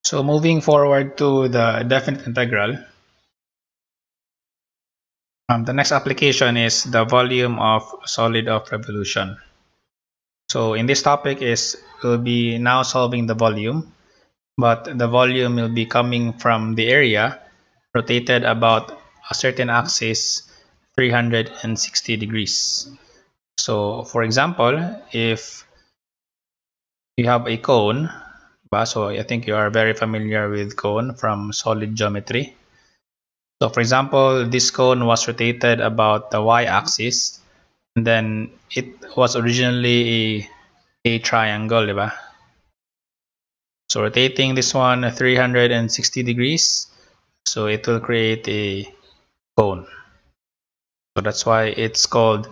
So moving forward to the definite integral, the next application is the volume of solid of revolution. So in this topic we'll be now solving the volume, but the volume will be coming from the area rotated about a certain axis 360 degrees. So for example, if you have a cone, so I think you are very familiar with cone from solid geometry. So for example, this cone was rotated about the y-axis, and then it was originally a triangle, diba? So rotating this one 360 degrees, so it will create a cone. So that's why it's called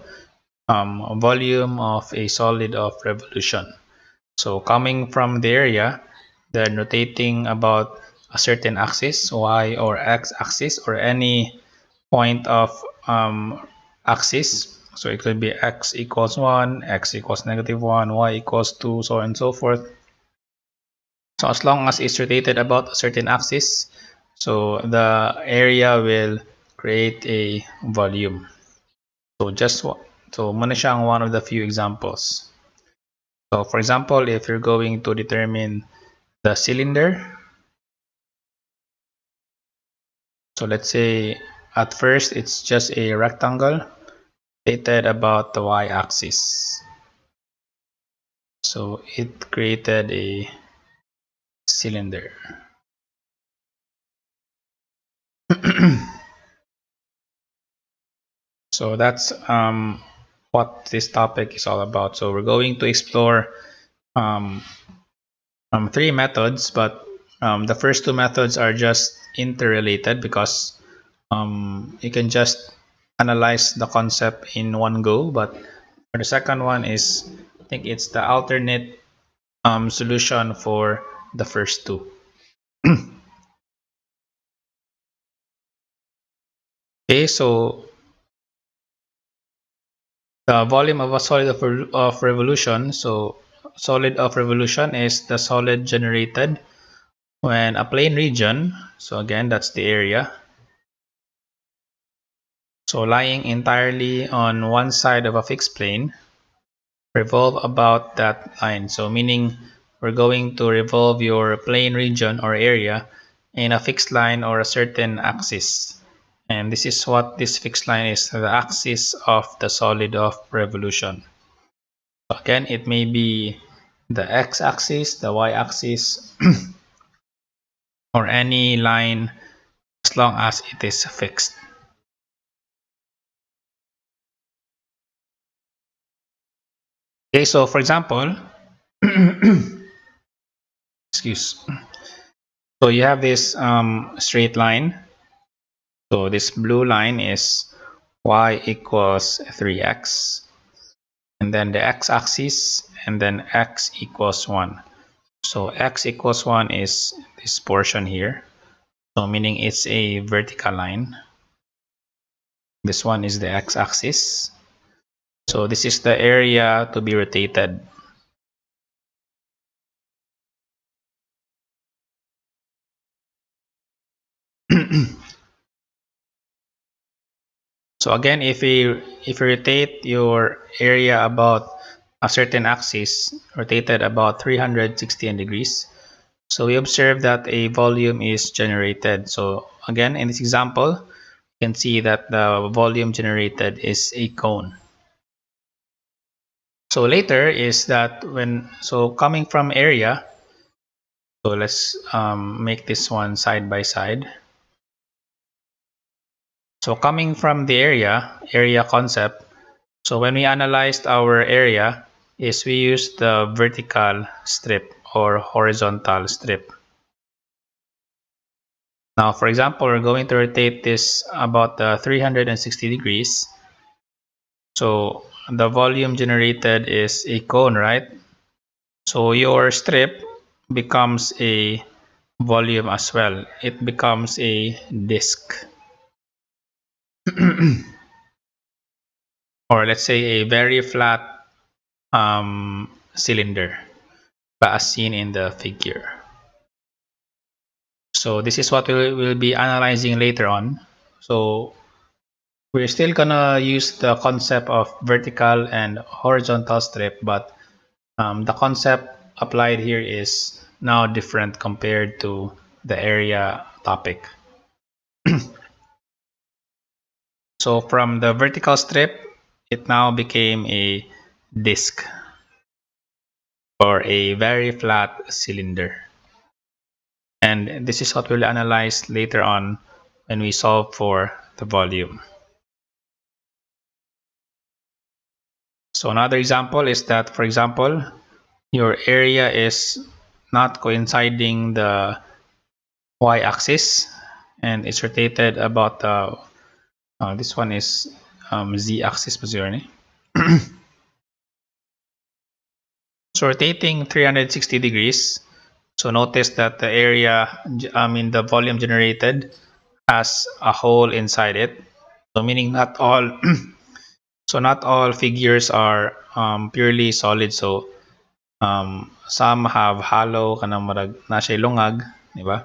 volume of a solid of revolution. So coming from the area, then rotating about a certain axis, y or x axis, or any point of axis. So it could be x equals 1, x equals -1, y equals 2, so on and so forth. So as long as it's rotated about a certain axis, so the area will create a volume. So muna siyang one of the few examples. So for example, if you're going to determine the cylinder, so let's say at first it's just a rectangle rotated about the y-axis. So it created a cylinder. So that's what this topic is all about. So we're going to explore um, three methods, but the first two methods are just interrelated because you can just analyze the concept in one go. But for the second one is, I think it's the alternate solution for the first two. Okay, so the volume of a solid of revolution. So solid of revolution is the solid generated when a plane region, so again that's the area, so lying entirely on one side of a fixed plane, revolve about that line. So meaning we're going to revolve your plane region or area in a fixed line or a certain axis. And this is what this fixed line is, the axis of the solid of revolution. So again, it may be the x-axis, the y-axis, or any line as long as it is fixed. Okay, so for example, excuse. So you have this straight line. So this blue line is y equals 3x, and then the x-axis, and then x equals 1. So x equals 1 is this portion here. So meaning it's a vertical line. This one is the x-axis. So this is the area to be rotated. So again, if you rotate your area about a certain axis, rotated about 360 degrees, so we observe that a volume is generated. So again, in this example, you can see that the volume generated is a cone. So later is that coming from area, so let's make this one side by side. So coming from the area concept, so when we analyzed our area, is we used the vertical strip or horizontal strip. Now, for example, we're going to rotate this about 360 degrees. So the volume generated is a cone, right? So your strip becomes a volume as well. It becomes a disk. Or let's say a very flat cylinder, as seen in the figure. So this is what we'll be analyzing later on. So we're still gonna use the concept of vertical and horizontal strip, but the concept applied here is now different compared to the area topic. So from the vertical strip, it now became a disc or a very flat cylinder. And this is what we'll analyze later on when we solve for the volume. So another example is that, for example, your area is not coinciding the y-axis and it's rotated about the this one is z-axis position. So rotating 360 degrees. So notice that the area, the volume generated has a hole inside it. So meaning not all, so not all figures are purely solid. So some have hollow kanang marag na siya lungag, di ba?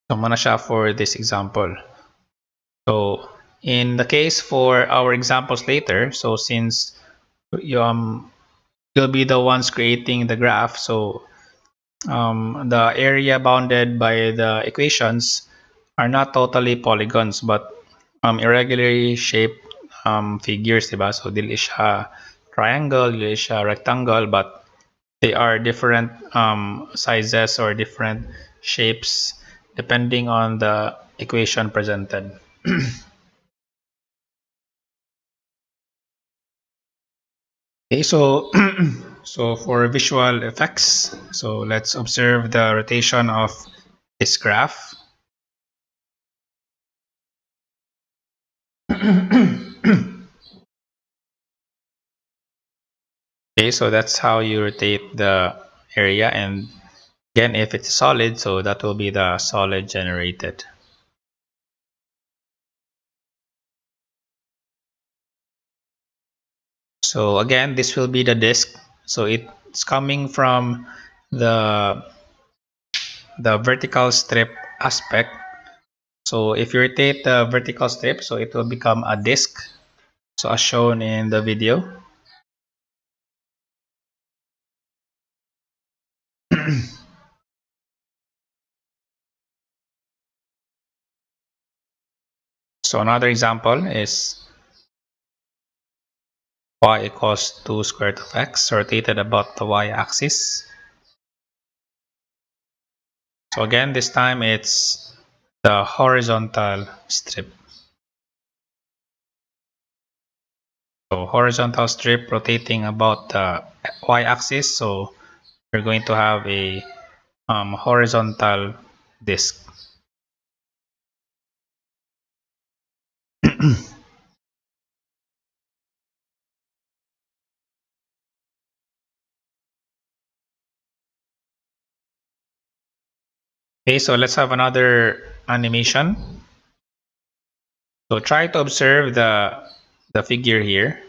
So muna siya for this example. So in the case for our examples later, so since you'll be the ones creating the graph, so the area bounded by the equations are not totally polygons but irregularly shaped figures, diba? So dili siya triangle, dili siya rectangle, but they are different sizes or different shapes depending on the equation presented. Okay, so so for visual effects, so let's observe the rotation of this graph. Okay, so that's how you rotate the area, and again, if it's solid, so that will be the solid generated. So again, this will be the disk. So it's coming from the vertical strip aspect. So if you rotate the vertical strip, so it will become a disk. So as shown in the video. So another example is y equals 2 square root of x rotated about the y-axis. So again, this time it's the horizontal strip. So horizontal strip rotating about the y-axis. So you're going to have a horizontal disk. Okay, so let's have another animation. So try to observe the figure here.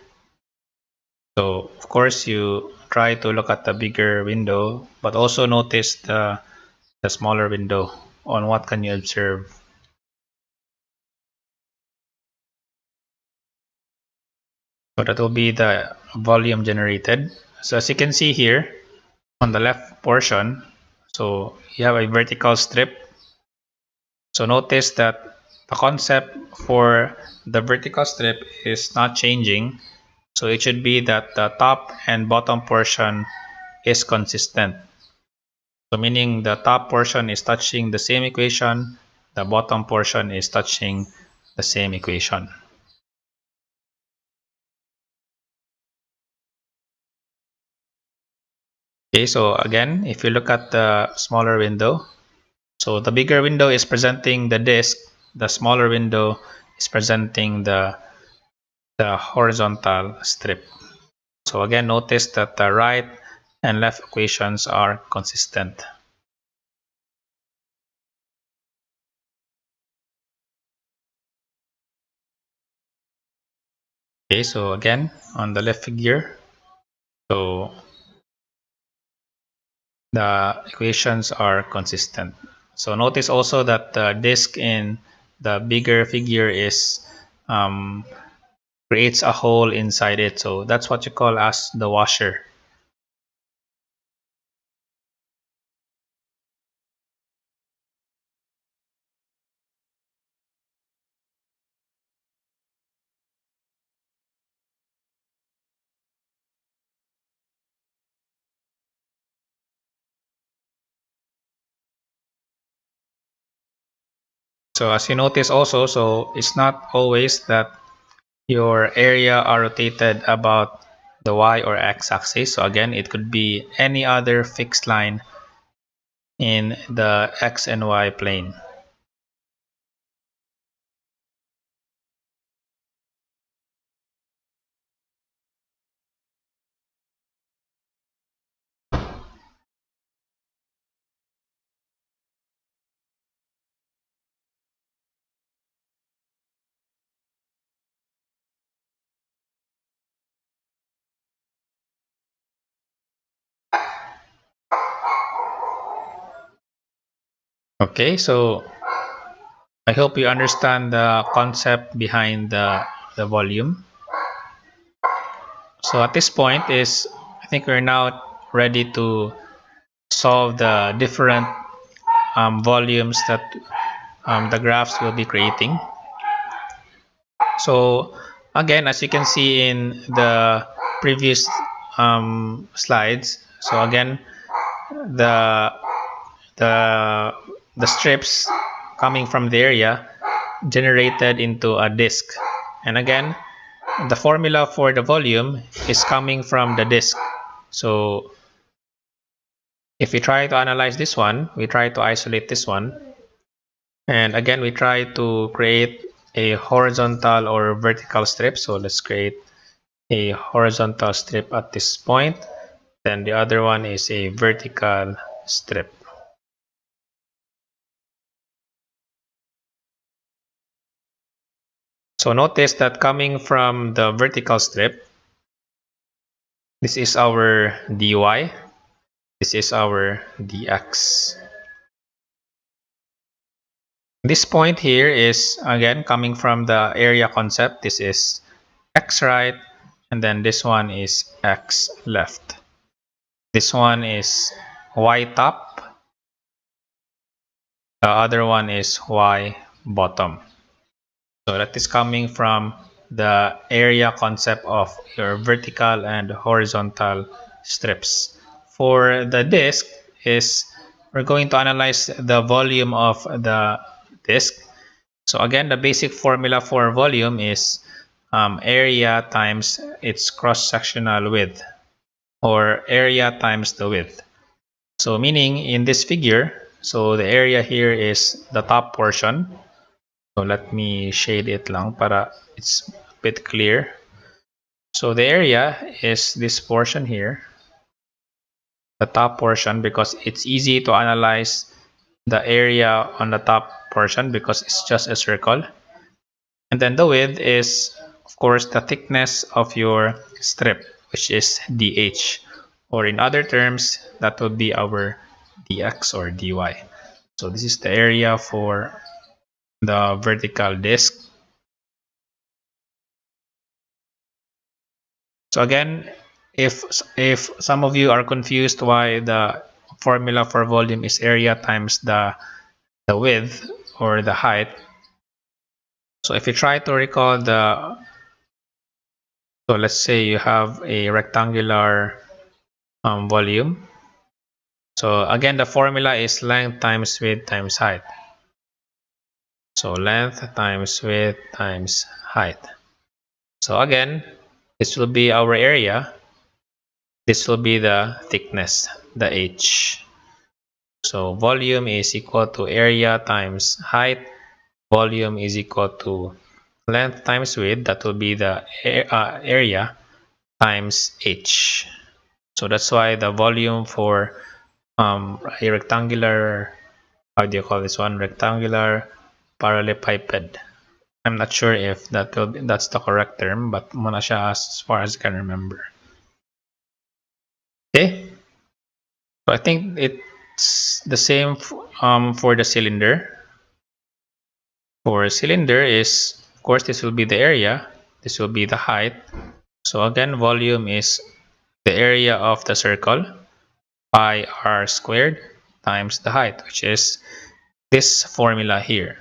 So of course you try to look at the bigger window, but also notice the smaller window on what can you observe. So that will be the volume generated. So as you can see here on the left portion, so you have a vertical strip. So notice that the concept for the vertical strip is not changing. So it should be that the top and bottom portion is consistent. So meaning the top portion is touching the same equation, the bottom portion is touching the same equation. Okay, so again, if you look at the smaller window, so the bigger window is presenting the disk, the smaller window is presenting the horizontal strip. So again, notice that the right and left equations are consistent. Okay, so again, on the left figure, so the equations are consistent. So notice also that the disk in the bigger figure is um, creates a hole inside it. So that's what you call as the washer. So as you notice also, so it's not always that your area are rotated about the y or x axis. So again, it could be any other fixed line in the x and y plane. Okay, so I hope you understand the concept behind the volume. So at this point is, I think we're now ready to solve the different volumes that the graphs will be creating. So again, as you can see in the previous slides, so again, the the the strips coming from the area generated into a disk, and again, the formula for the volume is coming from the disk. So if we try to analyze this one, we try to isolate this one, and again we try to create a horizontal or vertical strip. So let's create a horizontal strip at this point, then the other one is a vertical strip. So notice that coming from the vertical strip, this is our dy, this is our dx. This point here is again coming from the area concept. This is x right, and then this one is x left. This one is y top, the other one is y bottom. So that is coming from the area concept of your vertical and horizontal strips. For the disk is we're going to analyze the volume of the disk. So again, the basic formula for volume is area times its cross-sectional width, or area times the width. So meaning in this figure, so the area here is the top portion. So let me shade it lang para it's a bit clear. So the area is this portion here, the top portion, because it's easy to analyze the area on the top portion because it's just a circle. And then the width is, of course, the thickness of your strip, which is dh. Or in other terms, that would be our dx or dy. So this is the area for the vertical disk. So again, if some of you are confused why the formula for volume is area times the width or the height. So if you try to recall so let's say you have a rectangular volume. So again, the formula is length times width times height. So length times width times height. So again, this will be our area. This will be the thickness, the h. So volume is equal to area times height. Volume is equal to length times width. That will be the area times h. So that's why the volume for a rectangular, how do you call this one? Rectangular parallelepiped. I'm not sure if that's the correct term, but muna siya as far as I can remember. Okay. So I think it's the same for the cylinder. For a cylinder is, of course, this will be the area, this will be the height. So again, volume is the area of the circle, pi r squared times the height, which is this formula here.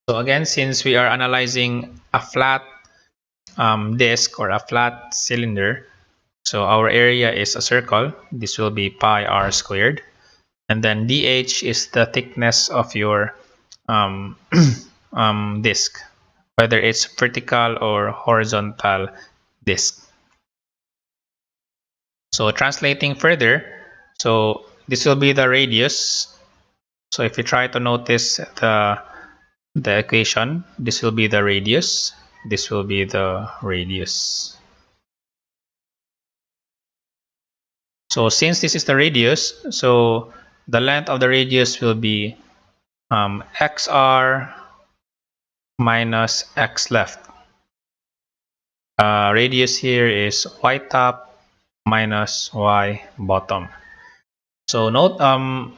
So again, since we are analyzing a flat disk or a flat cylinder, so our area is a circle, this will be pi r squared, and then dh is the thickness of your um, disk, whether it's vertical or horizontal disk. So translating further, so this will be the radius. So if you try to notice the equation, this will be the radius, this will be the radius. So since this is the radius, so the length of the radius will be xr minus x left. Radius here is y top minus y bottom. So note,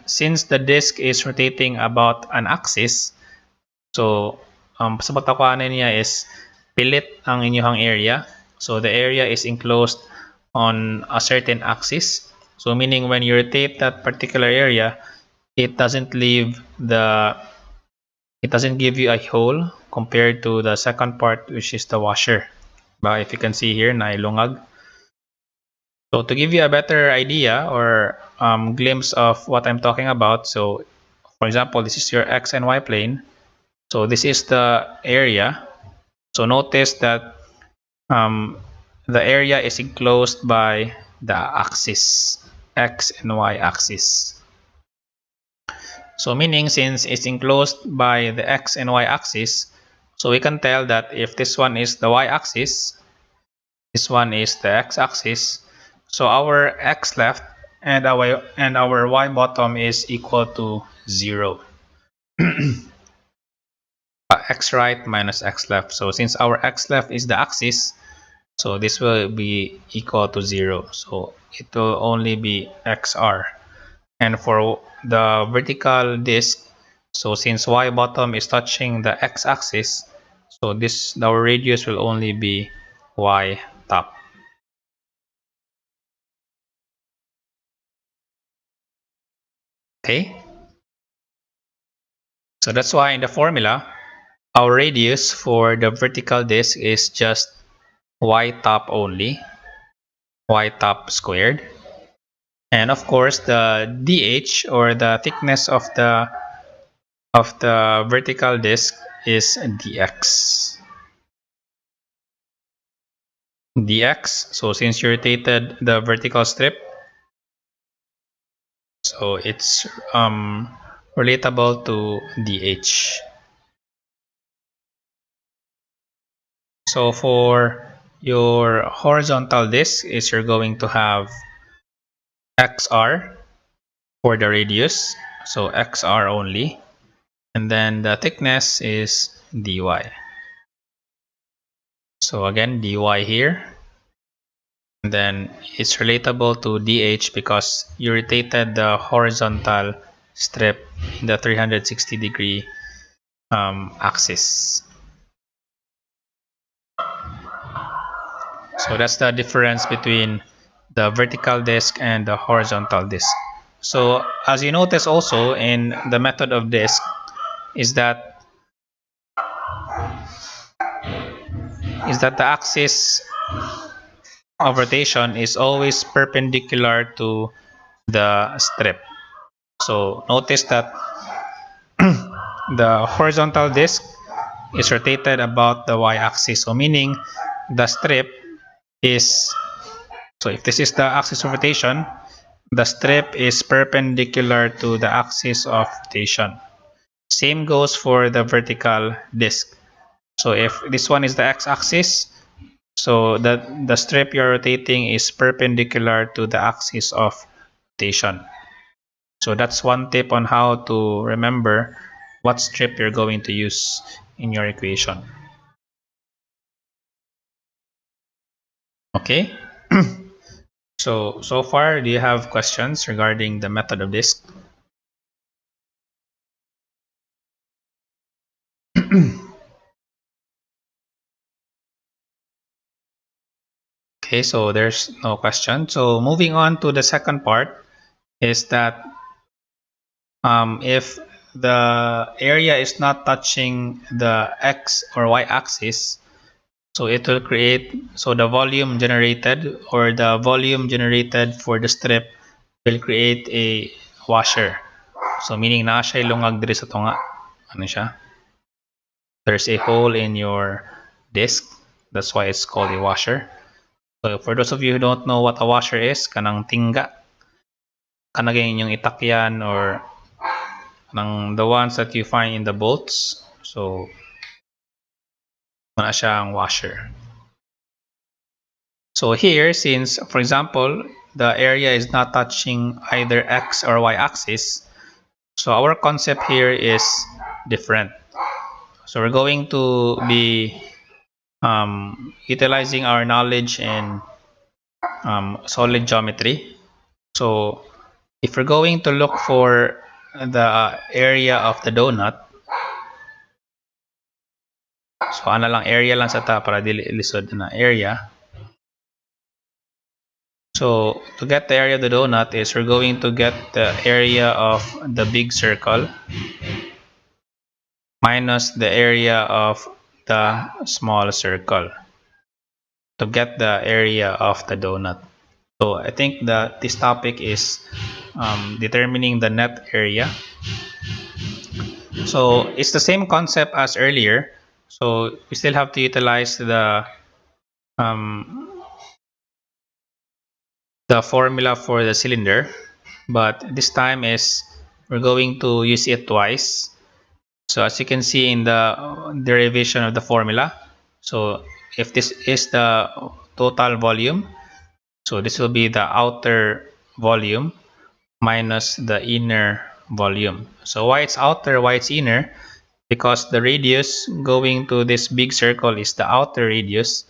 since the disk is rotating about an axis, so sa pagtakuanan niya is pilit ang inyong area. So the area is enclosed on a certain axis. So meaning when you rotate that particular area, it doesn't give you a hole compared to the second part, which is the washer. But if you can see here, nailungag. So to give you a better idea or glimpse of what I'm talking about, so for example, this is your x and y plane. So this is the area. So notice that the area is enclosed by the axis, x and y axis. So meaning since it's enclosed by the x and y axis, so we can tell that if this one is the y axis, this one is the x axis, so our x left and our y bottom is equal to 0. X right minus x left. So since our x left is the axis, so this will be equal to 0. So it will only be xr. And for the vertical disk, so since y bottom is touching the x axis, so our radius will only be y top. Okay? So that's why in the formula, our radius for the vertical disk is just y top only, y top squared. And of course, the dh or the thickness of the vertical disk is dx. Dx, so since you rotated the vertical strip, so it's relatable to dh. So for your horizontal disk is you're going to have xr for the radius, so xr only, and then the thickness is dy. So again, dy here, and then it's relatable to dh because you rotated the horizontal strip in the 360-degree axis. So that's the difference between the vertical disk and the horizontal disk. So as you notice also in the method of disk is that the axis of rotation is always perpendicular to the strip. So notice that the horizontal disk is rotated about the y-axis. So meaning the strip is, so if this is the axis of rotation, the strip is perpendicular to the axis of rotation. Same goes for the vertical disk. So if this one is the x-axis, so the strip you're rotating is perpendicular to the axis of rotation. So that's one tip on how to remember what strip you're going to use in your equation. Okay. So far, do you have questions regarding the method of disk? Okay, so there's no question. So moving on to the second part is that if the area is not touching the x or y axis, so it will create, so the volume generated or the volume generated for the strip will create a washer. So meaning na siya lungag diri sa tunga. Ano siya? There's a hole in your disc. That's why it's called a washer. So for those of you who don't know what a washer is, kanang tingga, kanagay inyong itakyan or ng the ones that you find in the bolts. So muna siya ang washer. So here, since for example, the area is not touching either x or y axis, so our concept here is different. So we're going to be utilizing our knowledge in solid geometry. So if we're going to look for the area of the donut, so ano lang, area lang sa ta para dili lisod na area. So to get the area of the donut is we're going to get the area of the big circle minus the area of the small circle to get the area of the donut. So I think that this topic is determining the net area. So it's the same concept as earlier. So we still have to utilize um, the formula for the cylinder, but this time is we're going to use it twice. So as you can see in the derivation of the formula, so if this is the total volume, so this will be the outer volume minus the inner volume. So why it's outer, why it's inner? Because the radius going to this big circle is the outer radius,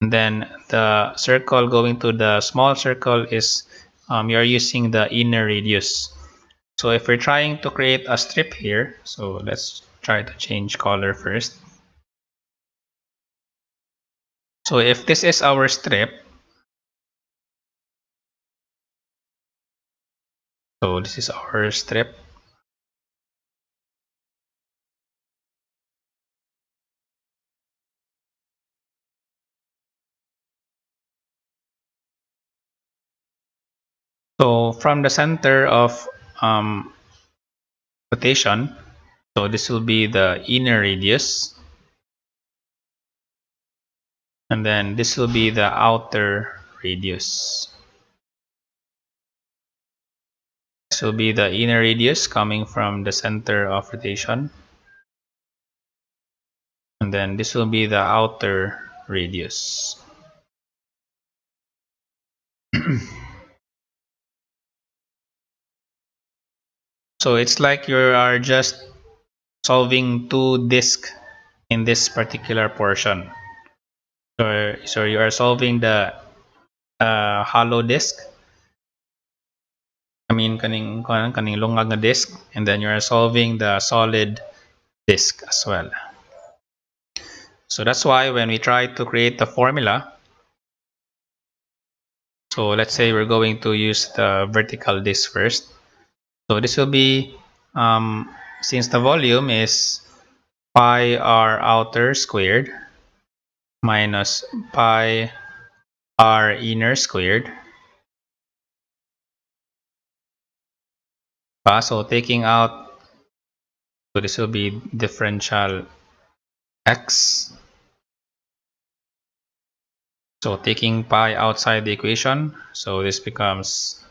and then the circle going to the small circle is you're using the inner radius. So if we're trying to create a strip here, so let's try to change color first. So if this is our strip, so this is our strip. So from the center of rotation, so this will be the inner radius, and then this will be the outer radius. This will be the inner radius coming from the center of rotation, and then this will be the outer radius. So it's like you are just solving two disks in this particular portion. So you are solving the hollow disk. I mean, kaning lungag na disk, and then you are solving the solid disk as well. So that's why when we try to create the formula, so let's say we're going to use the vertical disk first. So this will be, since the volume is pi r outer squared minus pi r inner squared. So taking out, so this will be differential x. So taking pi outside the equation, so this becomes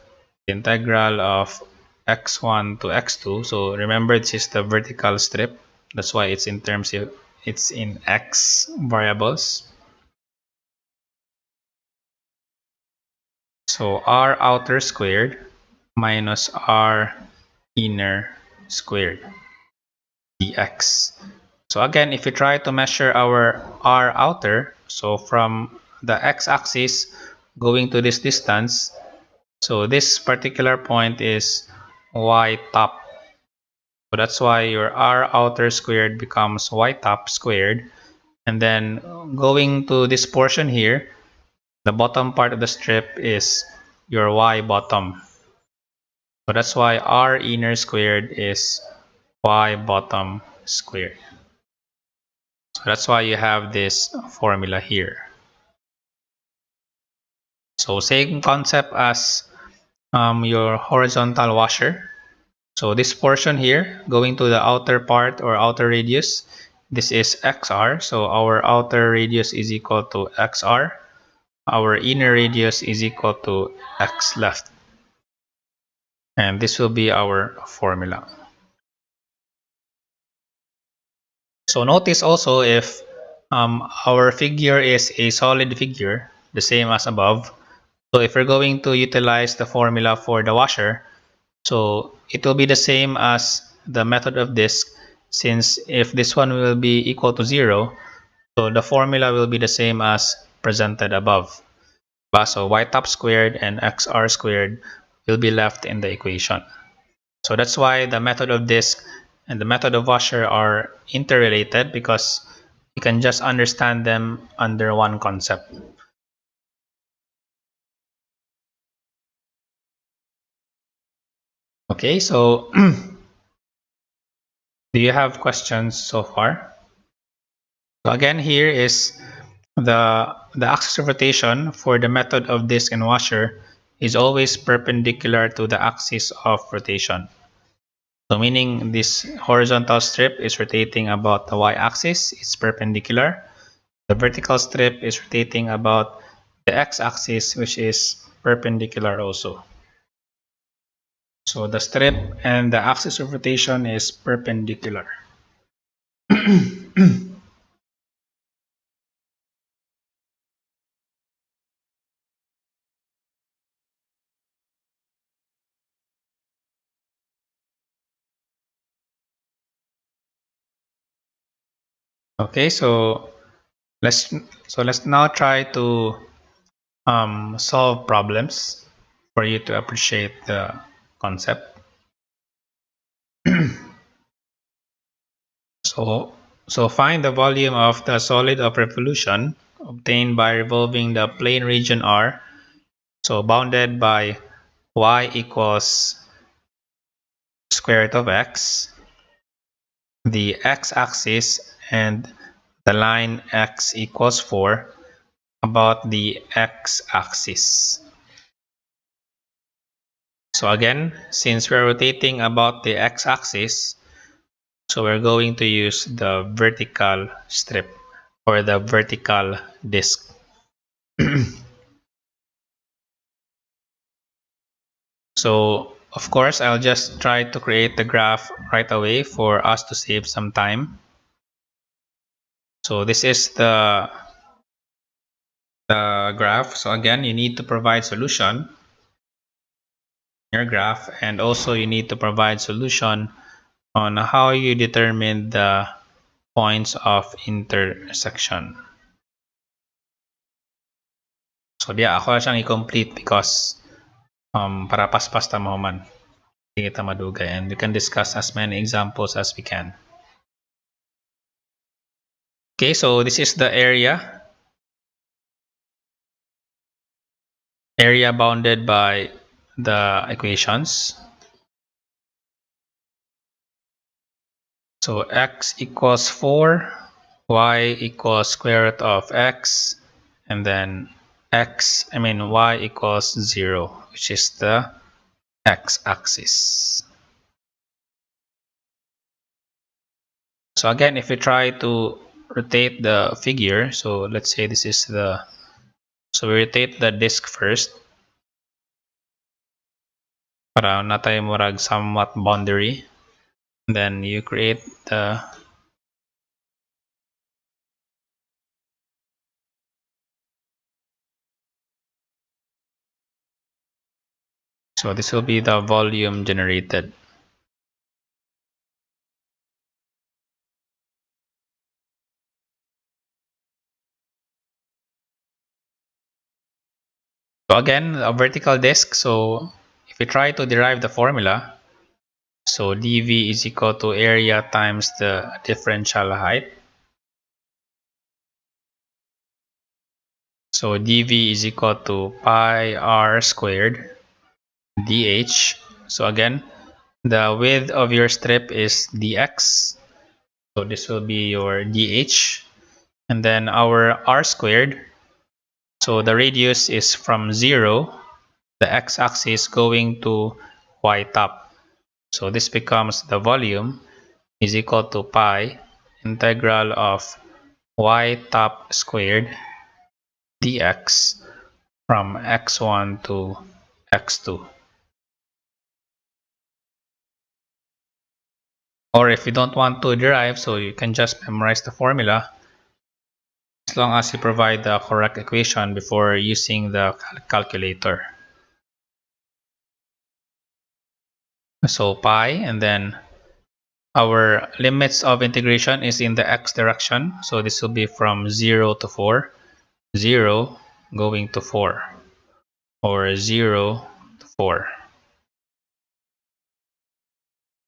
the integral of x1 to x2. So remember, this is the vertical strip. That's why it's in terms of, it's in x variables. So r outer squared minus r inner squared dx. So again, if we try to measure our r outer, so from the x-axis, going to this distance. So this particular point is y top. So that's why your r outer squared becomes y top squared. And then going to this portion here, the bottom part of the strip is your y bottom. So that's why r inner squared is y bottom squared. So that's why you have this formula here. So same concept as your horizontal washer. So this portion here, going to the outer part or outer radius, this is xr. So our outer radius is equal to xr. Our inner radius is equal to x left. And this will be our formula. So notice also if our figure is a solid figure, the same as above. So if we're going to utilize the formula for the washer, so it will be the same as the method of disk, since if this one will be equal to 0, so the formula will be the same as presented above. So y top squared and xr squared will be left in the equation. So that's why the method of disk and the method of washer are interrelated, because you can just understand them under one concept. Okay, so do you have questions so far? So again, here is the axis of rotation for the method of disk and washer is always perpendicular to the axis of rotation. So meaning this horizontal strip is rotating about the y-axis, it's perpendicular. The vertical strip is rotating about the x-axis, which is perpendicular also. So the strip and the axis of rotation is perpendicular. Okay, so let's now try to solve problems for you to appreciate the concept. So, so find the volume of the solid of revolution obtained by revolving the plane region R, so bounded by y equals square root of x, the x-axis, and the line x equals 4 about the x-axis. So again, since we're rotating about the x-axis, so we're going to use the vertical strip or the vertical disc. So of course, I'll just try to create the graph right away for us to save some time. So this is the graph. So again, you need to provide solution in your graph, and also you need to provide solution on how you determine the points of intersection. So yeah, ako siyang i-complete because para paspas ta mo man. Hindi kita madugay, and we can discuss as many examples as we can. Okay, so this is the area bounded by the equations. So x equals 4, y equals square root of x, and then y equals 0, which is the x-axis. So again, if we try to rotate the figure, so let's say this is so we rotate the disk first para na tayo murag somewhat boundary. Then you create so this will be the volume generated. So again, a vertical disk. So if we try to derive the formula, so dV is equal to area times the differential height. So dV is equal to pi r squared dH. So again, the width of your strip is dx. So this will be your dH. And then our r squared. So the radius is from 0, the x-axis going to y top. So this becomes the volume is equal to pi integral of y top squared dx from x1 to x2. Or if you don't want to derive, so you can just memorize the formula as long as you provide the correct equation before using the calculator. So pi, and then our limits of integration is in the x direction. So this will be from 0 to 4, 0 going to 4, or 0 to 4.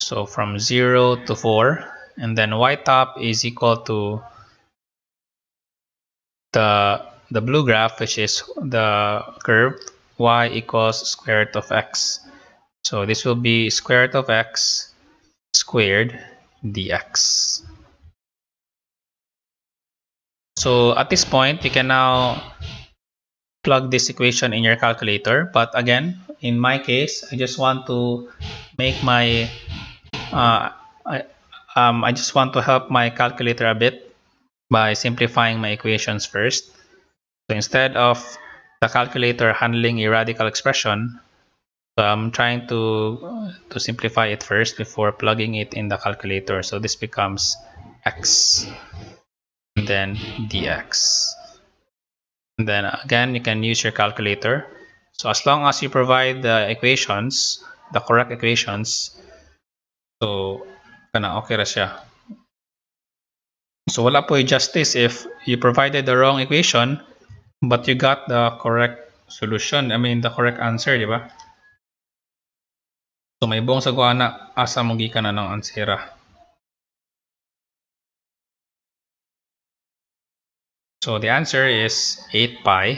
So from 0 to 4, and then y top is equal to the blue graph, which is the curve y equals square root of x. So this will be square root of x squared dx. So at this point, you can now plug this equation in your calculator. But again, in my case, I just want to make my uh, I, I just want to help my calculator a bit by simplifying my equations first. So instead of the calculator handling a radical expression, so I'm trying to simplify it first before plugging it in the calculator. So this becomes x and then dx. And then again, you can use your calculator. So as long as you provide the equations, the correct equations, so kana okay ra siya. So wala po justice if you provided the wrong equation but you got the correct solution. I mean the correct answer, di ba? So may buong sagwa na asa mo gikan na ng answera. So the answer is 8 pi,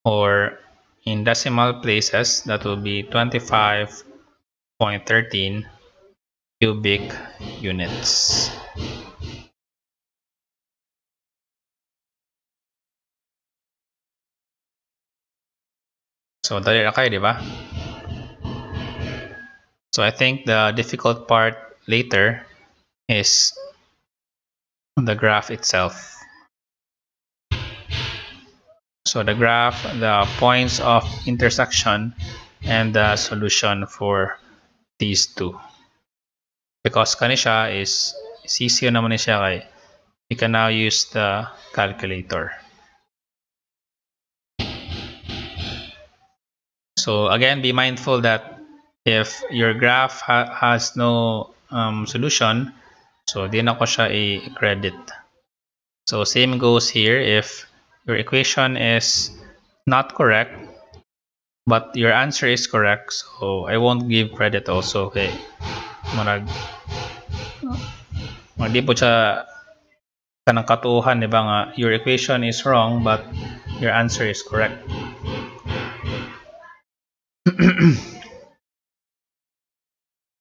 or in decimal places that will be 25.13 cubic units. So dali na kayo, di ba? So I think the difficult part later is the graph itself. So the graph, the points of intersection, and the solution for these two. Because kanisha is easy naman siya kay you can now use the calculator. So again, be mindful that if your graph has no solution, so di na ko siya i-credit. So same goes here if your equation is not correct, but your answer is correct, so I won't give credit also. Okay, marag di po siya kanang katuuhan, di ba nga, your equation is wrong but your answer is correct.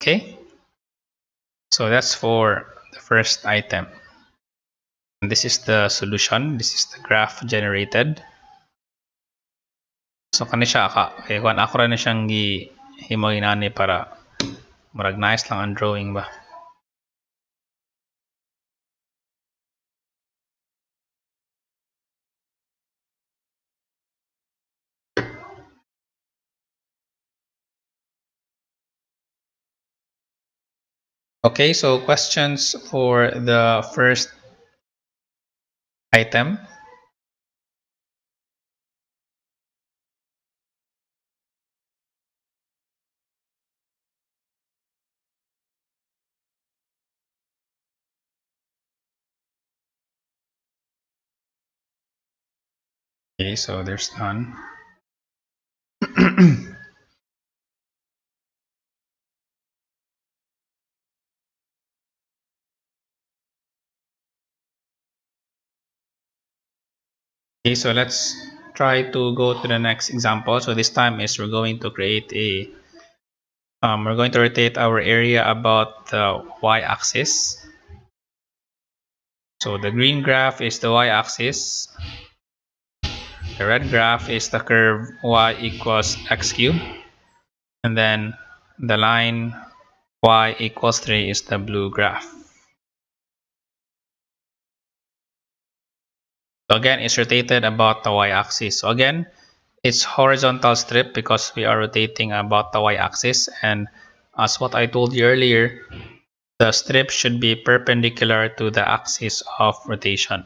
Okay, so that's for the first item. And this is the solution. This is the graph generated. So kani siya kay kuan ako ra na siyang himay nani para marag nice lang ang drawing ba. Okay, so questions for the first item. Okay, so there's none. Okay, so let's try to go to the next example. So this time is we're going to create a we're going to rotate our area about the y-axis. So the green graph is the y-axis. The red graph is the curve y equals x cubed. And then the line y equals 3 is the blue graph. So again, it's rotated about the y-axis. So again, it's horizontal strip because we are rotating about the y-axis. And as what I told you earlier, the strip should be perpendicular to the axis of rotation.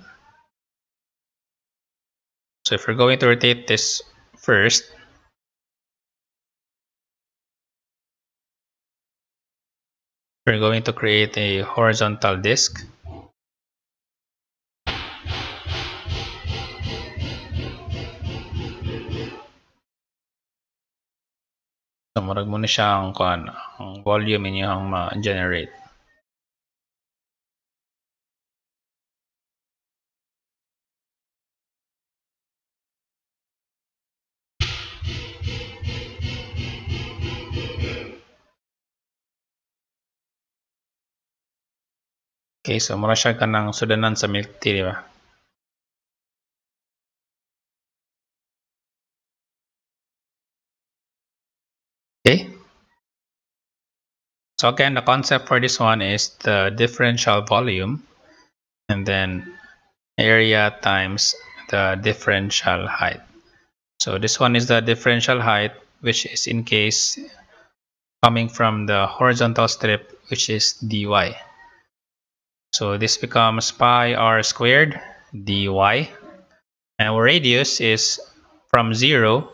So if we're going to rotate this first, we're going to create a horizontal disc. So marag mo na siya ang volume inyong ma-generate. Okay, so mura siya kanang sudanan sa milk tea, di ba? Okay. So again, the concept for this one is the differential volume and then area times the differential height. So this one is the differential height, which is in case coming from the horizontal strip, which is dy. So this becomes pi r squared dy. And our radius is from 0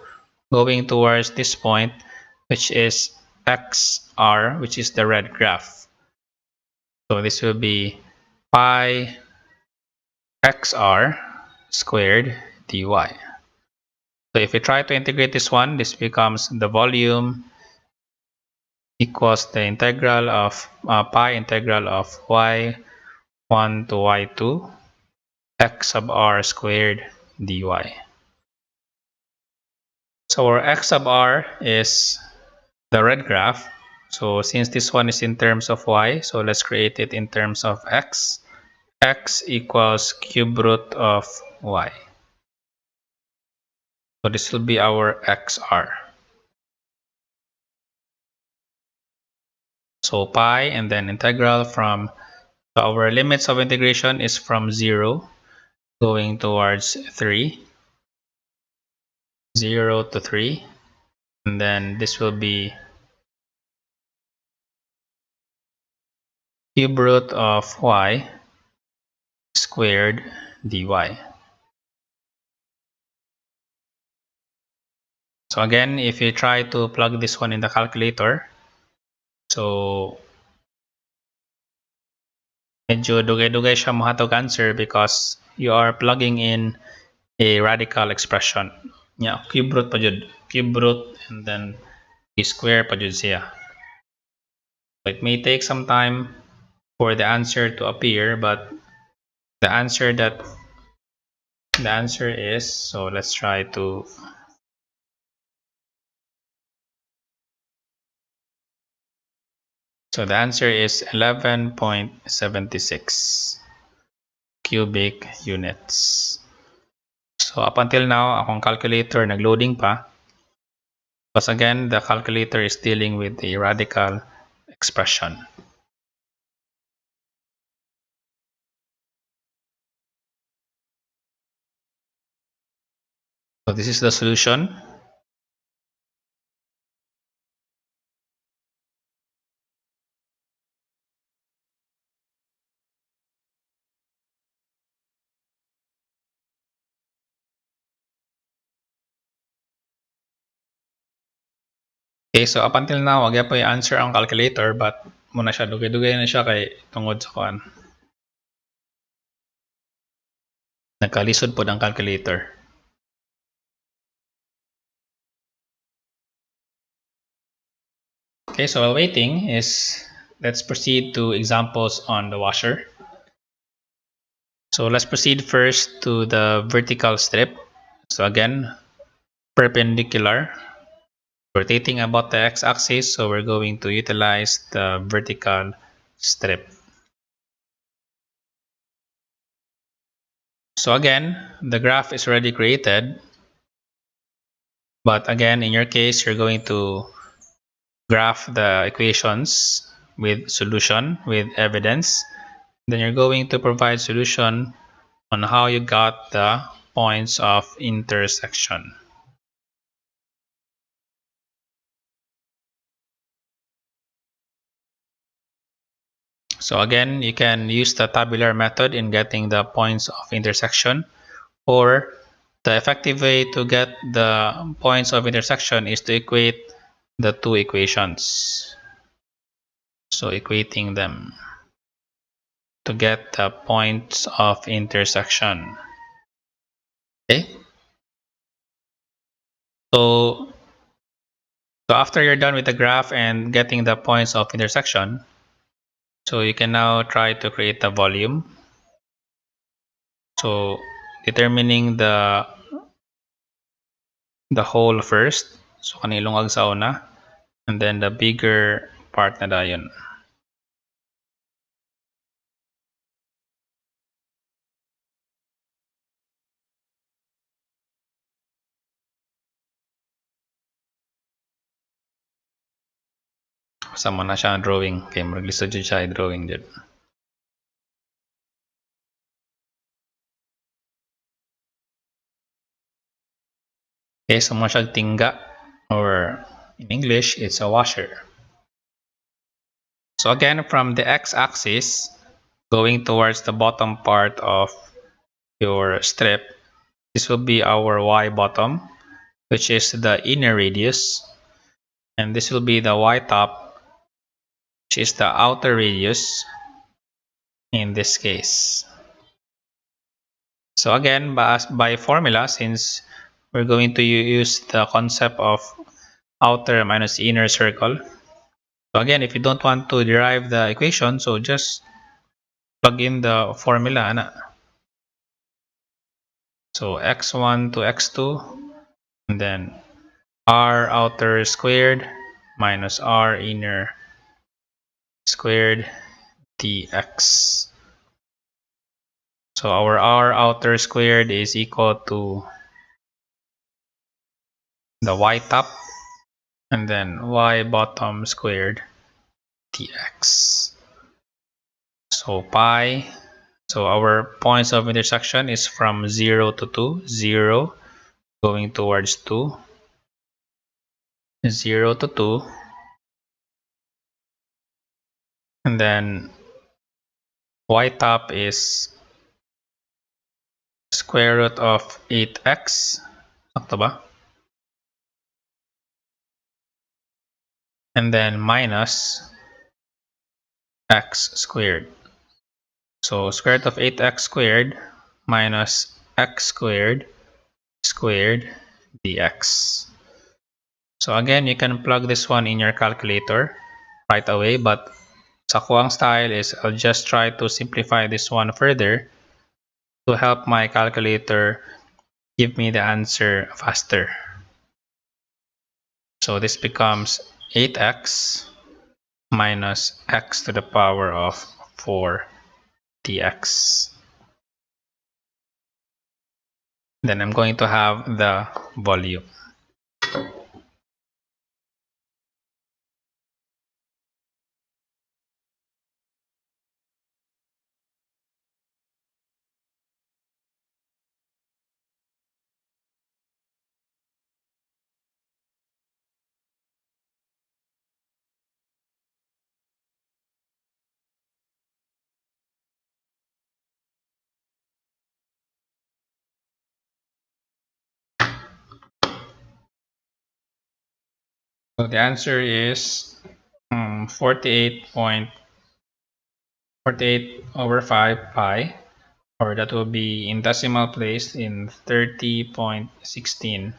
going towards this point, which is xr, which is the red graph. So this will be pi xr squared dy. So if we try to integrate this one, this becomes the volume equals the integral of pi integral of y1 to y2 x sub r squared dy. So our x sub r is the red graph. So since this one is in terms of y, so let's create it in terms of x. X equals cube root of y. So this will be our xr. So pi and then integral from, so our limits of integration is from 0 going towards 3. 0 to 3. And then this will be cube root of y squared dy. So again, if you try to plug this one in the calculator, so medyo dugay-dugay siya mahatog answer because you are plugging in a radical expression. Yeah, cube root pa jud. Cube root and then the square pa jud siya. So it may take some time for the answer to appear, but the answer is, so let's try to, so the answer is 11.76 cubic units. So up until now, akong calculator nagloading pa. Because again, the calculator is dealing with the radical expression. So this is the solution. Okay, so up until now, wag pa i-answer ang calculator, but muna siya, dugay-dugay na siya kay tungod sa kuan. Nagkalisod po ang calculator. Okay, so while waiting let's proceed to examples on the washer. So let's proceed first to the vertical strip. So again, perpendicular, rotating about the x-axis, so we're going to utilize the vertical strip. So again, the graph is already created, but again, in your case, you're going to graph the equations with solution, with evidence. Then you're going to provide solution on how you got the points of intersection. So again, you can use the tabular method in getting the points of intersection, or the effective way to get the points of intersection is to equate the two equations. So equating them to get the points of intersection. Okay. So, so after you're done with the graph and getting the points of intersection, so you can now try to create a volume. So determining the whole first. So kanilong sa una, and then the bigger part na dayon. Sama na siya ang drawing. Kaya mag-lisod dyan siya drawing dyan. Okay, so mo siya tingga, or in English, it's a washer. So again, from the x-axis, going towards the bottom part of your strip, this will be our y bottom, which is the inner radius, and this will be the y top, which is the outer radius in this case. So again, by formula, since we're going to use the concept of outer minus inner circle. So again, if you don't want to derive the equation, so just plug in the formula. Ana. So x1 to x2, and then r outer squared minus r inner squared dx. So our r outer squared is equal to the y top, and then y bottom squared dx. So pi, so our points of intersection is from 0 to 2, 0 going towards 2, 0 to 2, and then y top is square root of 8x, sakto ba? And then minus x squared. So square root of 8x squared minus x squared squared dx. So again, you can plug this one in your calculator right away, but sa kuwang style is I'll just try to simplify this one further to help my calculator give me the answer faster. So this becomes 8x minus x to the power of 4 dx. Then I'm going to have the volume. So the answer is 48.48 over 5 pi, or that will be in decimal place in 30.16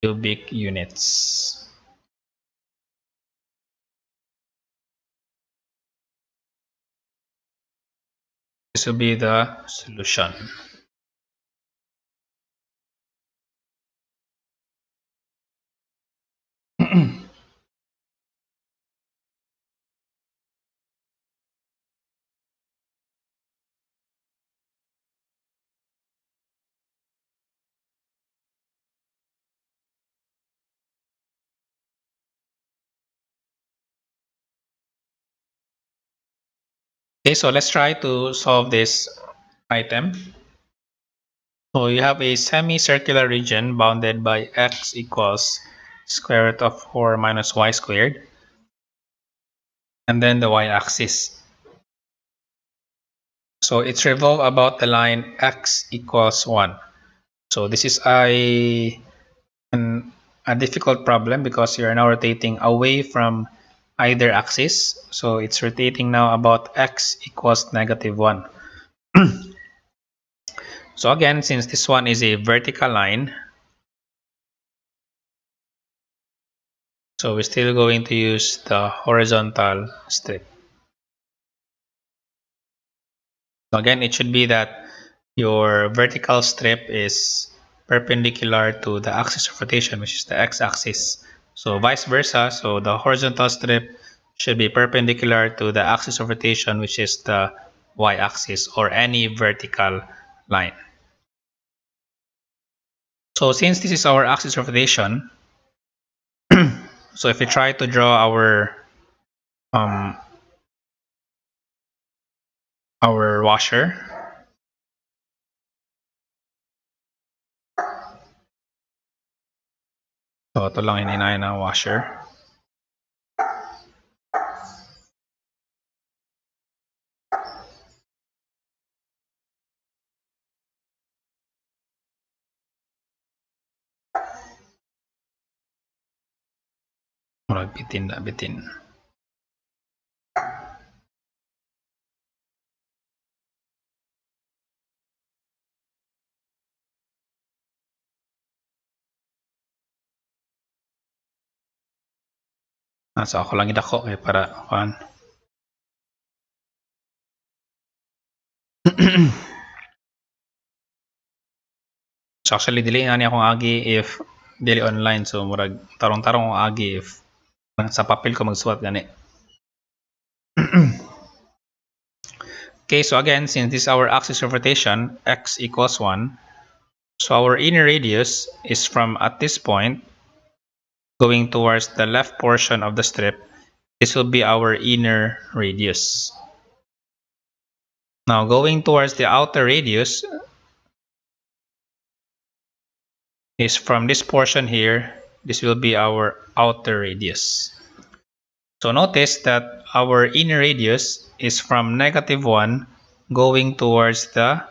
cubic units. This will be the solution. Okay, so let's try to solve this item. So you have a semicircular region bounded by x equals square root of 4 minus y squared, and then the y-axis. So it's revolved about the line x equals 1. So this is a difficult problem because you are now rotating away from either axis. So it's rotating now about x equals negative 1. So again, since this one is a vertical line, so we're still going to use the horizontal strip. So again, it should be that your vertical strip is perpendicular to the axis of rotation, which is the x-axis. So vice versa, so the horizontal strip should be perpendicular to the axis of rotation, which is the y-axis or any vertical line. So since this is our axis of rotation, so if we try to draw our washer, so ito lang hininayin ng washer. Murag bitin na bitin. So ako lang idako kay para kuan. So actually dili na niya akong agi if dili online, so murag tarong-tarong akong agi if sa papel ko magsuwat gani. Okay, so again, since this is our axis of rotation, x equals 1, so our inner radius is from at this point going towards the left portion of the strip. This will be our inner radius. Now going towards the outer radius is from this portion here. This will be our outer radius. So notice that our inner radius is from negative 1 going towards the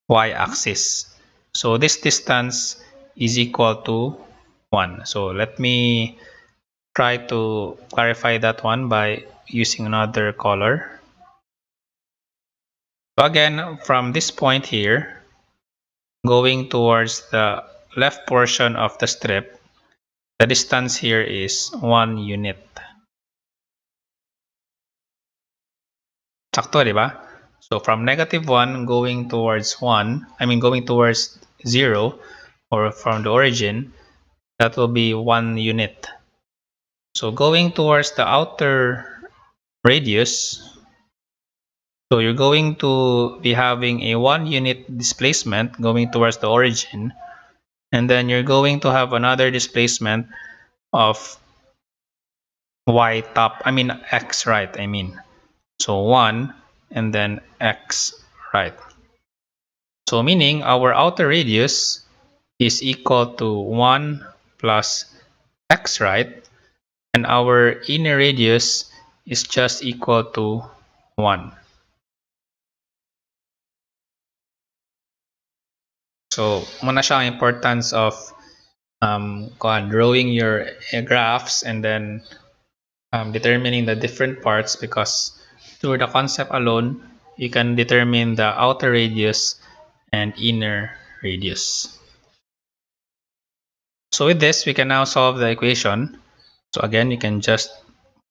y-axis. So this distance is equal to 1. So let me try to clarify that one by using another color. So again, from this point here, going towards the left portion of the strip, the distance here is 1 unit. Sakto, di ba? So from negative 1 going towards 1, going towards 0, or from the origin, that will be 1 unit. So going towards the outer radius, so you're going to be having a 1 unit displacement going towards the origin, and then you're going to have another displacement of x right, So 1 and then x right. So meaning our outer radius is equal to 1 plus x right, and our inner radius is just equal to 1. So muna siya ang importance of drawing your graphs and then determining the different parts, because through the concept alone you can determine the outer radius and inner radius. So with this we can now solve the equation. So again, you can just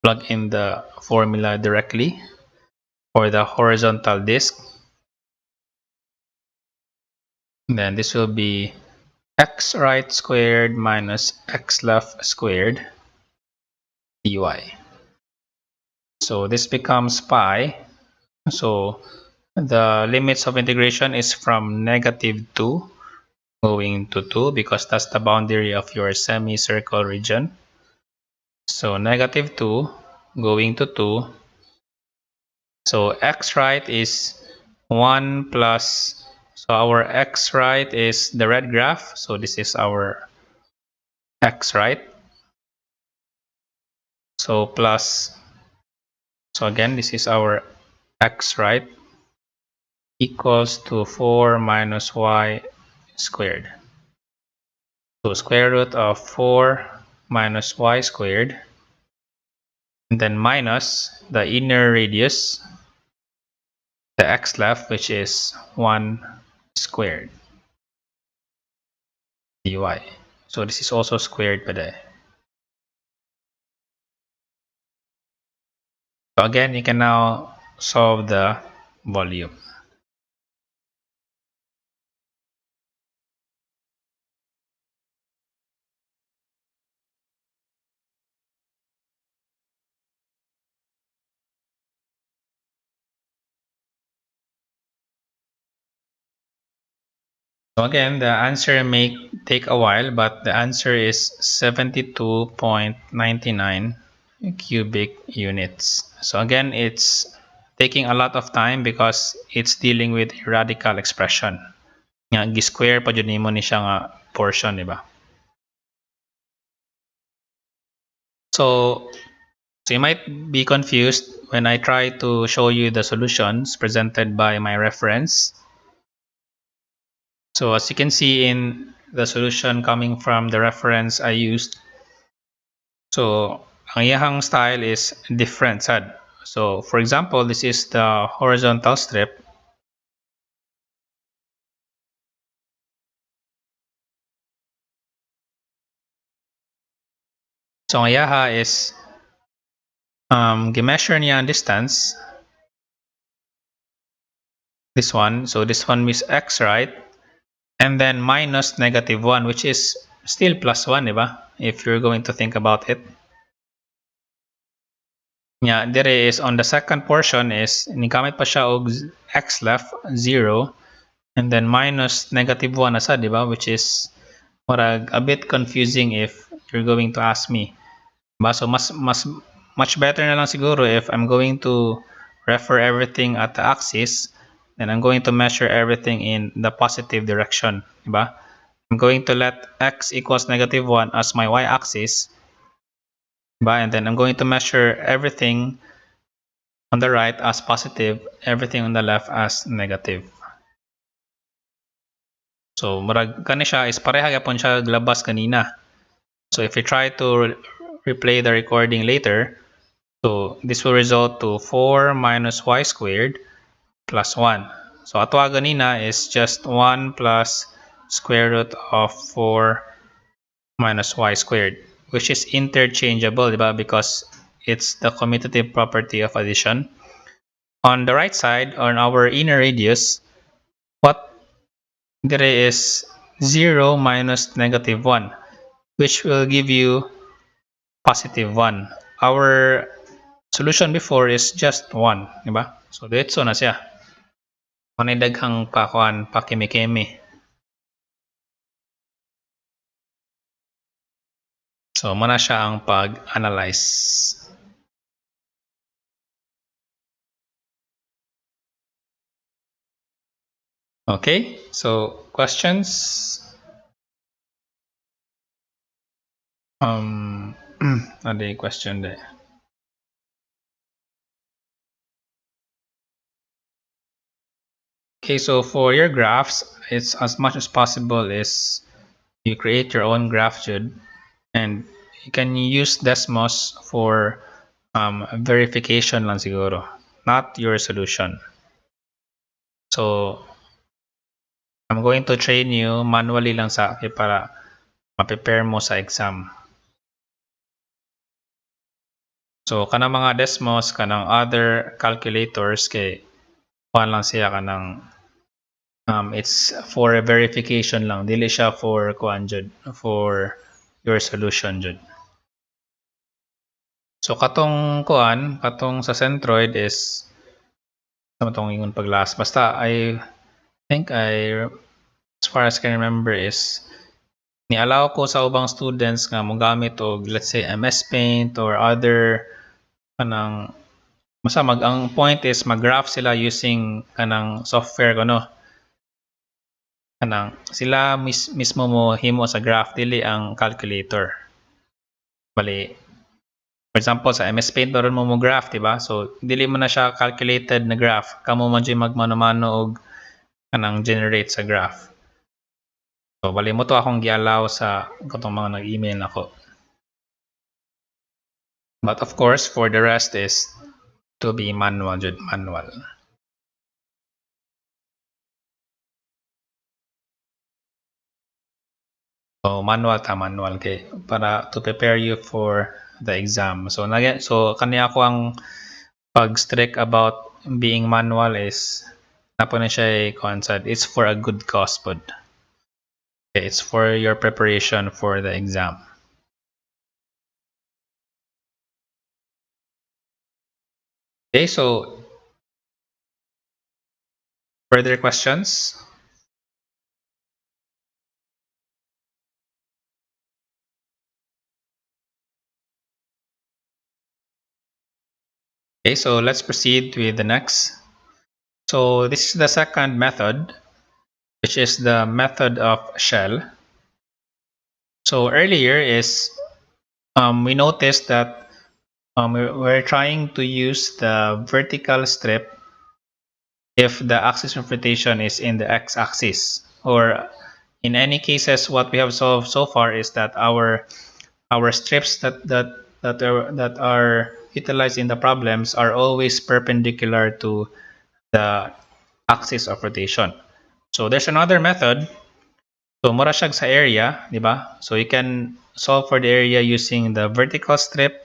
plug in the formula directly for the horizontal disk. Then this will be x right squared minus x left squared dy. So this becomes pi. So the limits of integration is from -2 going to 2 because that's the boundary of your semicircle region. So -2 going to 2. So x right is 1 plus, so our x right is the red graph. So this is our x right. So plus, so again, this is our x right equals to 4 minus y squared. So square root of 4 minus y squared, and then minus the inner radius, the x left, which is 1 squared dy. So this is also squared pa de. So again, you can now solve the volume. So again, the answer may take a while, but the answer is 72.99 cubic units. So again, it's taking a lot of time because it's dealing with a radical expression. Nga, gi-square pa dyan mo ni siya nga portion, di ba? So you might be confused when I try to show you the solutions presented by my reference. So as you can see in the solution coming from the reference I used, so ang iyahang style is different sad. So for example, this is the horizontal strip. So ang iyaha is gi-measure niya ang distance. This one, so this one is x, right? And then minus -1, which is still +1, di ba? If you're going to think about it. Yeah, there is on the second portion is nigamit pa siya og x left 0 and then minus -1 na sa, di ba? Which is a bit confusing if you're going to ask me. Diba? So much better na lang siguro if I'm going to refer everything at the axis, then I'm going to measure everything in the positive direction, diba? I'm going to let x equals -1 as my y-axis, diba? And then I'm going to measure everything on the right as positive, everything on the left as negative. So murag kani siya is pareha gyapon siya glabas kanina. So if you try to replay the recording later, so this will result to 4 minus y squared plus 1. So atwa ganina is just 1 plus square root of 4 minus y squared, which is interchangeable, diba? Because it's the commutative property of addition. On the right side, on our inner radius, what there is 0 minus -1, which will give you +1. Our solution before is just 1, diba? So diretso na siya. Manay daghang pakuan, pakimi-kimi. So muna siya ang pag-analyze. Okay, so questions? Ada question there. Okay, so for your graphs, it's as much as possible is you create your own graph, Jude, and you can use Desmos for verification lang siguro, not your solution. So I'm going to train you manually lang sa akin para ma-prepare mo sa exam. So kanang mga Desmos, kanang other calculators kay kuan lang siya kanang It's for a verification lang, dili siya for kuan jud, for your solution jud. So katong sa centroid is ano tong ingon paglas. Basta I think as far as I can remember is ni-allow ko sa ubang students nga mogamit og let's say MS Paint or other kanang basta ang point is mag-graph sila using kanang software kuno. Kanang sila mismo mo himo sa graph dili ang calculator. Bali, for example sa MS Paint doon mo graph, diba? So dili mo na siya calculated na graph. Kamo man jud magmano-mano og kanang generate sa graph. So bali mo to akong gi-allow sa katong mga nag-email nako. But of course, for the rest is to be manual jud, manual. So manual kay para to prepare you for the exam. So kaniya ako ang pag-strict about being manual is napo na siya concept. It's for a good cause pod. Okay, it's for your preparation for the exam. Okay, so further questions? Okay, so let's proceed with the next. So this is the second method, which is the method of shell. So earlier is we noticed that we're trying to use the vertical strip if the axis of rotation is in the x-axis, or in any cases what we have solved so far is that our strips that are utilized in the problems are always perpendicular to the axis of rotation. So there's another method. So mura siya sa area, di ba? So you can solve for the area using the vertical strip,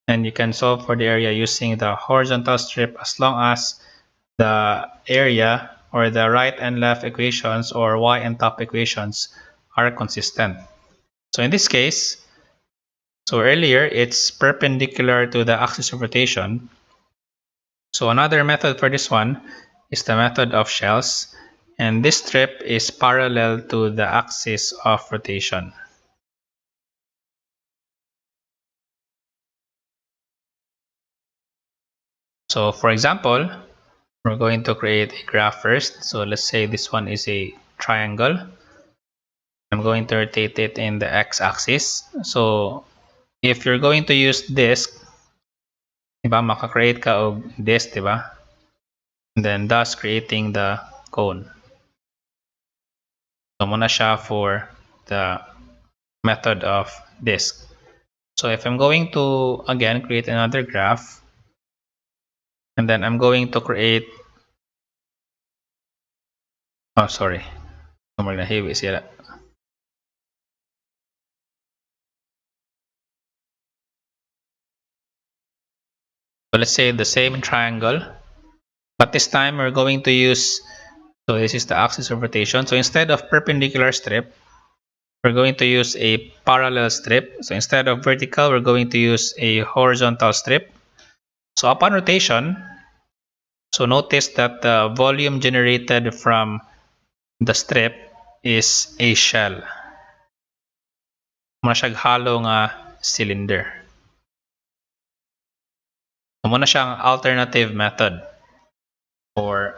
and you can solve for the area using the horizontal strip as long as the area or the right and left equations or y and top equations are consistent. So in this case, so earlier it's perpendicular to the axis of rotation. So another method for this one is the method of shells, and this strip is parallel to the axis of rotation. So for example, we're going to create a graph first. So let's say this one is a triangle. I'm going to rotate it in the x-axis. So if you're going to use disk, diba, maka-create ka og disk, diba? And then thus creating the cone. So muna siya for the method of disk. So if I'm going to again create another graph, and then I'm going to create, oh sorry, heavy sila. So let's say the same triangle, but this time we're going to use, so this is the axis of rotation. So instead of perpendicular strip, we're going to use a parallel strip. So instead of vertical, we're going to use a horizontal strip. So upon rotation, so notice that the volume generated from the strip is a shell. Muna siyang hollow nga cylinder. So muna siyang alternative method for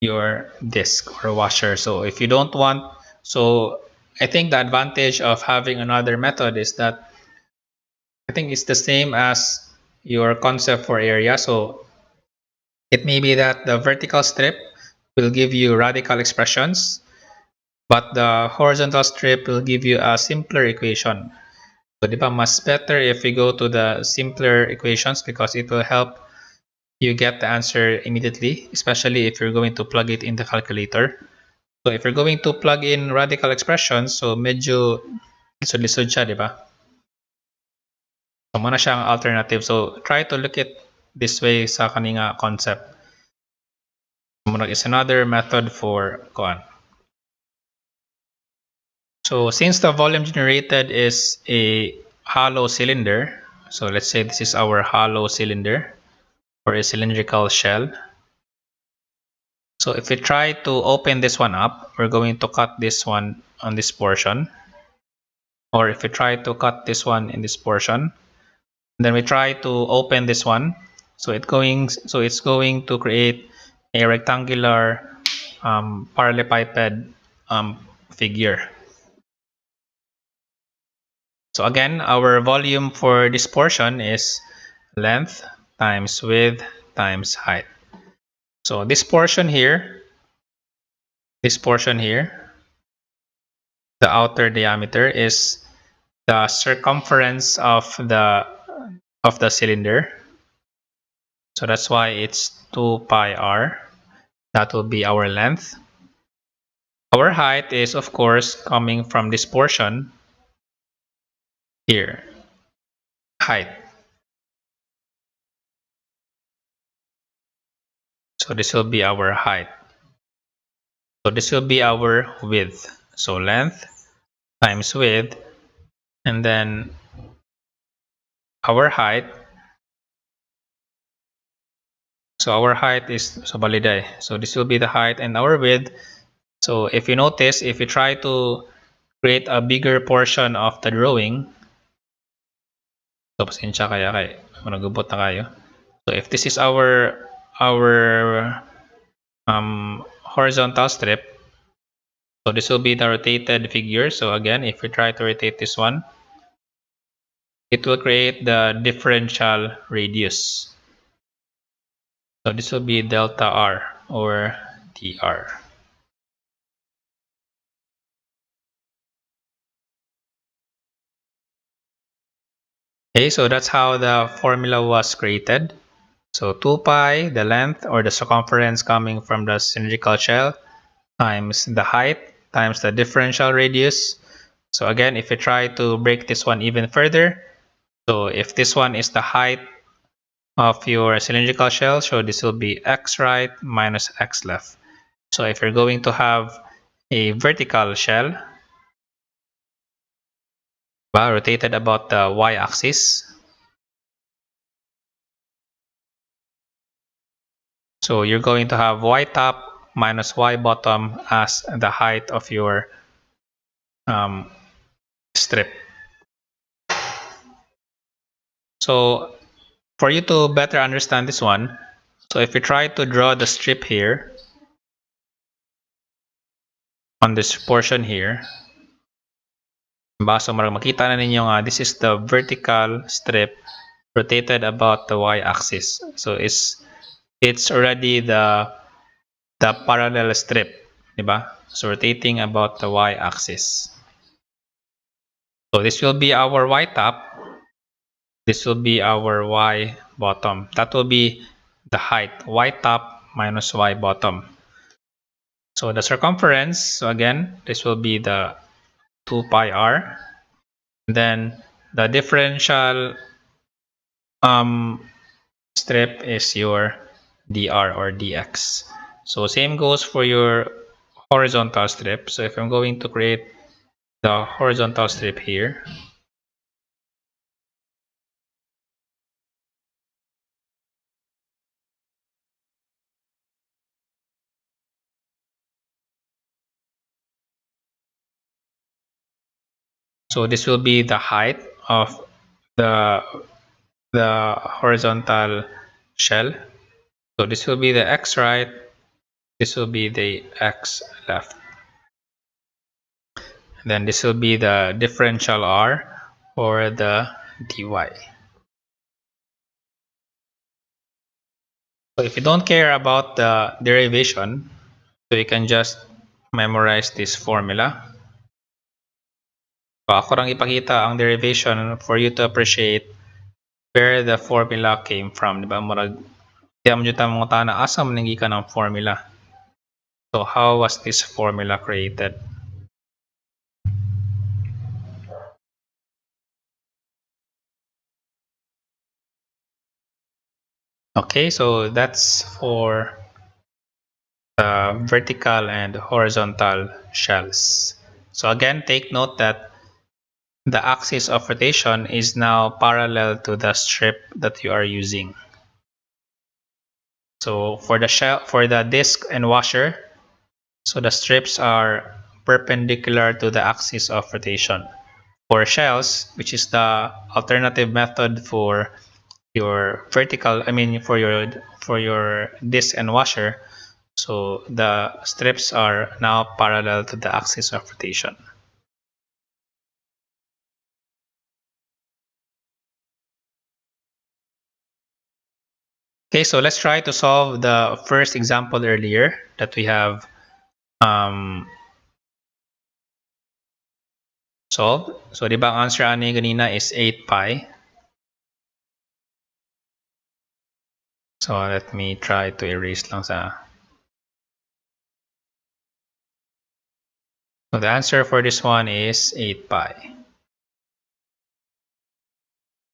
your disc or washer. So if you don't want, so I think the advantage of having another method is that I think it's the same as your concept for area. So it may be that the vertical strip will give you radical expressions, but the horizontal strip will give you a simpler equation. So di ba, mas better if we go to the simpler equations because it will help you get the answer immediately, especially if you're going to plug it in the calculator. So if you're going to plug in radical expressions, so medyo lisod-lisod siya, di ba? So muna siyang alternative. So try to look at this way sa kaninga concept. Is another method for kuan. So since the volume generated is a hollow cylinder, so let's say this is our hollow cylinder or a cylindrical shell. So if we try to open this one up, we're going to cut this one on this portion. Or if we try to cut this one in this portion, then we try to open this one. So it's going to create a rectangular parallelepiped figure. So again, our volume for this portion is length times width times height. So this portion here, the outer diameter is the circumference of the cylinder. So that's why it's 2 pi r. That will be our length. Our height is of course coming from this portion here. Height. So this will be our height. So this will be our width. So length times width, and then our height. So our height is so baliday. So this will be the height and our width. So if you notice, if you try to create a bigger portion of the drawing, so pasensya kaya kay managubot na kayo. So if this is our horizontal strip, so this will be the rotated figure. So again, if we try to rotate this one, it will create the differential radius. So this will be delta r or dr. Okay, so that's how the formula was created. So 2 pi, the length or the circumference coming from the cylindrical shell, times the height times the differential radius. So again, if we try to break this one even further, so if this one is the height of your cylindrical shell, so this will be x right minus x left. So if you're going to have a vertical shell, rotated about the y-axis, so you're going to have y top minus y bottom as the height of your strip. So for you to better understand this one, so if you try to draw the strip here on this portion here, so makita na ninyo nga this is the vertical strip rotated about the y-axis. So it's already the parallel strip, diba? So rotating about the y-axis. So this will be our y top. This will be our y bottom. That will be the height, y top minus y bottom. So the circumference, so again, this will be the 2 pi r. Then the differential strip is your dr or dx. So same goes for your horizontal strip. So if I'm going to create the horizontal strip here, so this will be the height of the horizontal shell. So this will be the x right, this will be the x left. Then this will be the differential r or the dy. So if you don't care about the derivation, so you can just memorize this formula. So ako lang ipakita ang derivation for you to appreciate where the formula came from, di ba? Murag kaya mo juta mga tana asa man gikan ang formula. So how was this formula created? Okay, so that's for vertical and horizontal shells. So again, take note that the axis of rotation is now parallel to the strip that you are using. So for the disc and washer, so the strips are perpendicular to the axis of rotation. For shells, which is the alternative method for your vertical, for your disc and washer, so the strips are now parallel to the axis of rotation. Okay, so let's try to solve the first example earlier that we have solved. So, di ba ang answer ani ganina is 8 pi. So, let me try to erase lang sa. So, the answer for this one is 8 pi.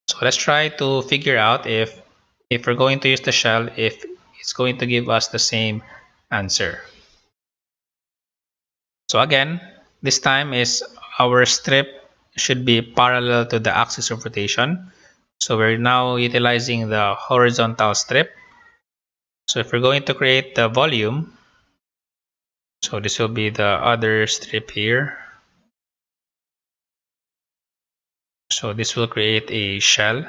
So, let's try to figure out if we're going to use the shell, if it's going to give us the same answer. So again, this time is our strip should be parallel to the axis of rotation. So we're now utilizing the horizontal strip. So if we're going to create the volume, so this will be the other strip here. So this will create a shell.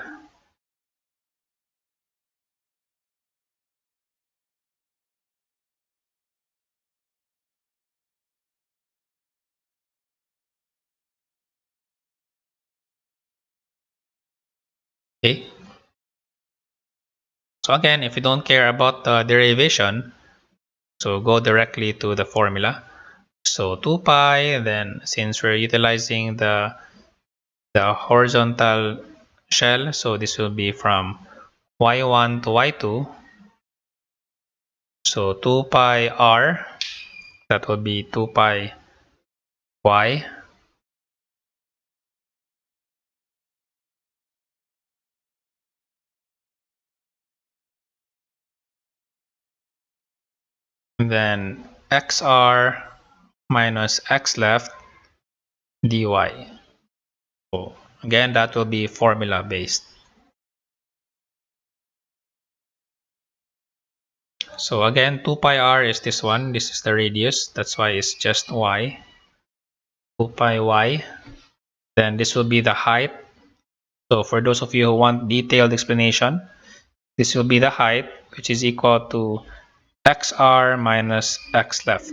Okay. So again, if you don't care about the derivation, so go directly to the formula. So 2 pi, then since we're utilizing the horizontal shell, so this will be from y1 to y2. So 2 pi r, that would be 2 pi y. And then xr minus x left dy. So again, that will be formula based. So again, 2 pi r is this one. This is the radius. That's why it's just y. 2 pi y. Then this will be the height. So for those of you who want detailed explanation, this will be the height, which is equal to xr minus x left.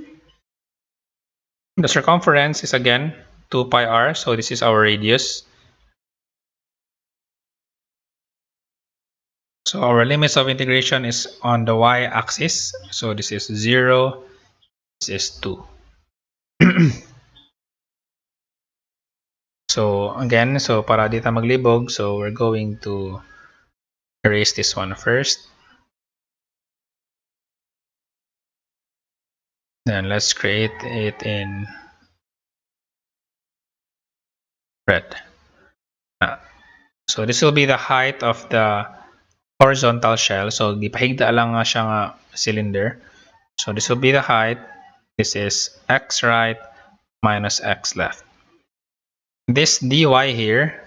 The circumference is again 2 pi r. So this is our radius. So our limits of integration is on the y-axis. So this is 0, this is 2. So again, so para di tayo maglibog, so we're going to erase this one first. Then let's create it in red. So this will be the height of the horizontal shell. So gipahigda lang nga siya nga cylinder. So this will be the height. This is x right minus x left. This dy here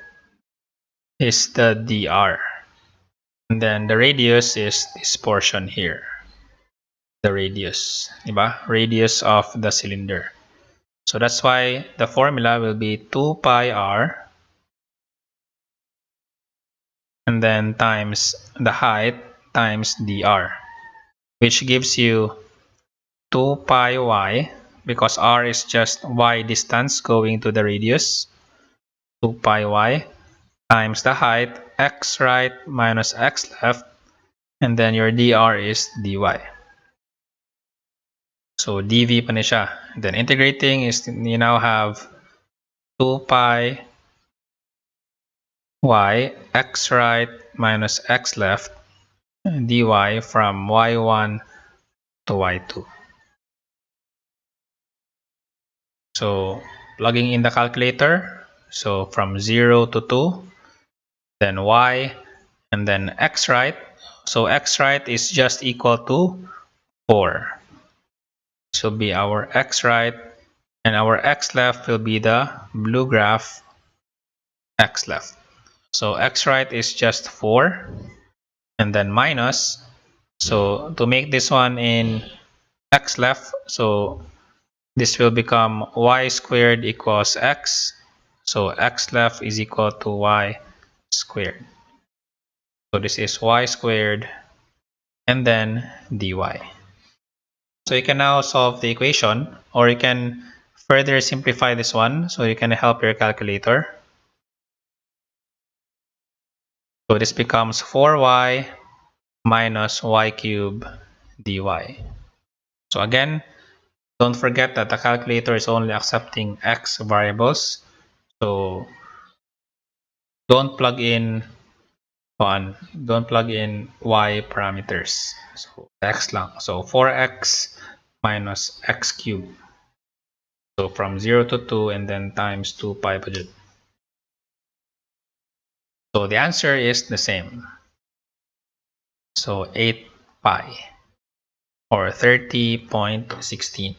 is the dr. And then the radius is this portion here. The radius, diba? Radius of the cylinder. So that's why the formula will be 2 pi r and then times the height times dr, which gives you 2 pi y, because r is just y distance going to the radius, 2 pi y times the height x right minus x left, and then your dr is dy. So dv pa na siya. Then integrating is you now have 2 pi y x right minus x left dy from y1 to y2. So plugging in the calculator, so from 0 to 2, then y, and then x right. So x right is just equal to 4. This will be our x right, and our x left will be the blue graph x left. So x right is just 4, and then minus. So to make this one in x left, so this will become y squared equals x. So x left is equal to y squared. So this is y squared and then dy. So you can now solve the equation, or you can further simplify this one, so you can help your calculator. So this becomes 4y minus y cubed dy. So again, don't forget that the calculator is only accepting x variables. So don't plug in don't plug in y parameters. So x lang. So 4x minus x cubed. So from 0 to 2 and then times 2 pi budget. So the answer is the same. So 8 pi or 30.16.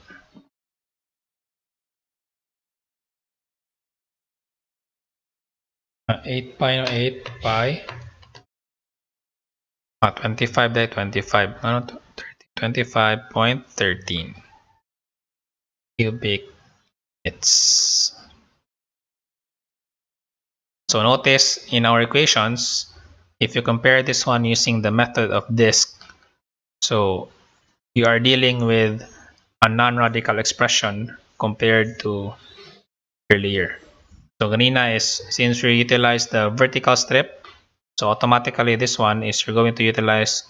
8 pi no 8 pi. 25 by 25. No, 25.13 cubic meters. So notice in our equations, if you compare this one using the method of disk, so you are dealing with a non-radical expression compared to earlier. So ganina is, since we utilize the vertical strip, so automatically this one is you're going to utilize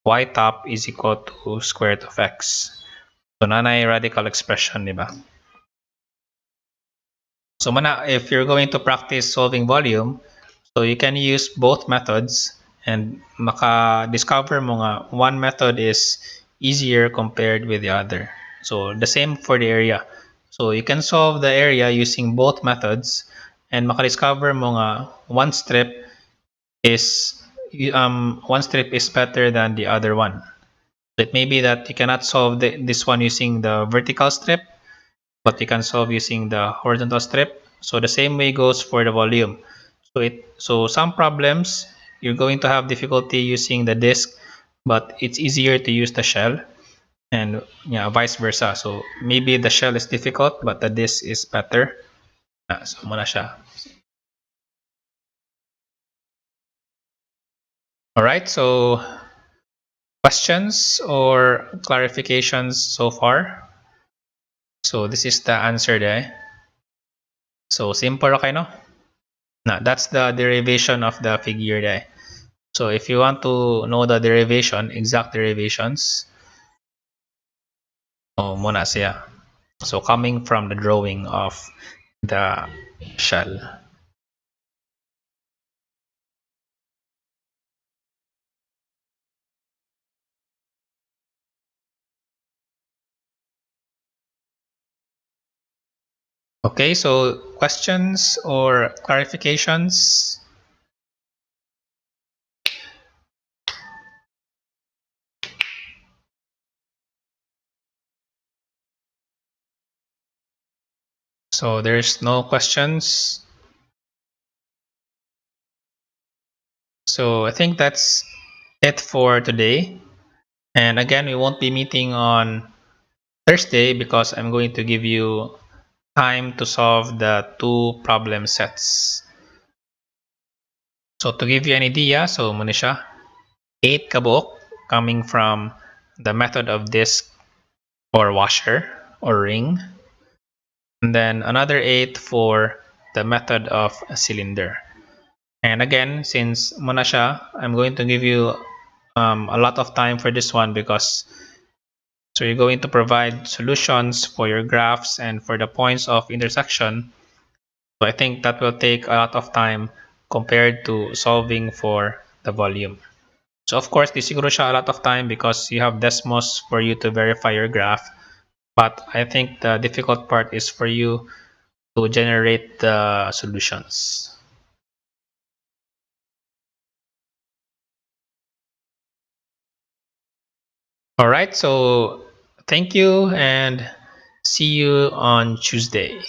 y top is equal to square root of x. So nanay radical expression, di ba? So if you're going to practice solving volume, so you can use both methods and maka-discover mo nga one method is easier compared with the other. So the same for the area. So you can solve the area using both methods and maka-discover mo nga is one strip is better than the other one. So it may be that you cannot solve this one using the vertical strip, but you can solve using the horizontal strip. So the same way goes for the volume. So some problems you're going to have difficulty using the disk, but it's easier to use the shell, and yeah, vice versa. So maybe the shell is difficult, but the disk is better. So muna siya. All right. So questions or clarifications so far? So this is the answer there. So simple, okay, no? Now that's the derivation of the figure there. So if you want to know the derivation, exact derivations, muna siya. So coming from the drawing of the shell. Okay, so questions or clarifications? So there's no questions. So I think that's it for today. And again, we won't be meeting on Thursday because I'm going to give you time to solve the two problem sets. So to give you an idea, so muna siya, 8 kabuok coming from the method of disc or washer or ring, and then another 8 for the method of a cylinder. And again, since muna siya, I'm going to give you a lot of time for this one because so you're going to provide solutions for your graphs and for the points of intersection. So I think that will take a lot of time compared to solving for the volume. So of course, this siguro siya a lot of time because you have Desmos for you to verify your graph. But I think the difficult part is for you to generate the solutions. All right, so Thank you and see you on Tuesday.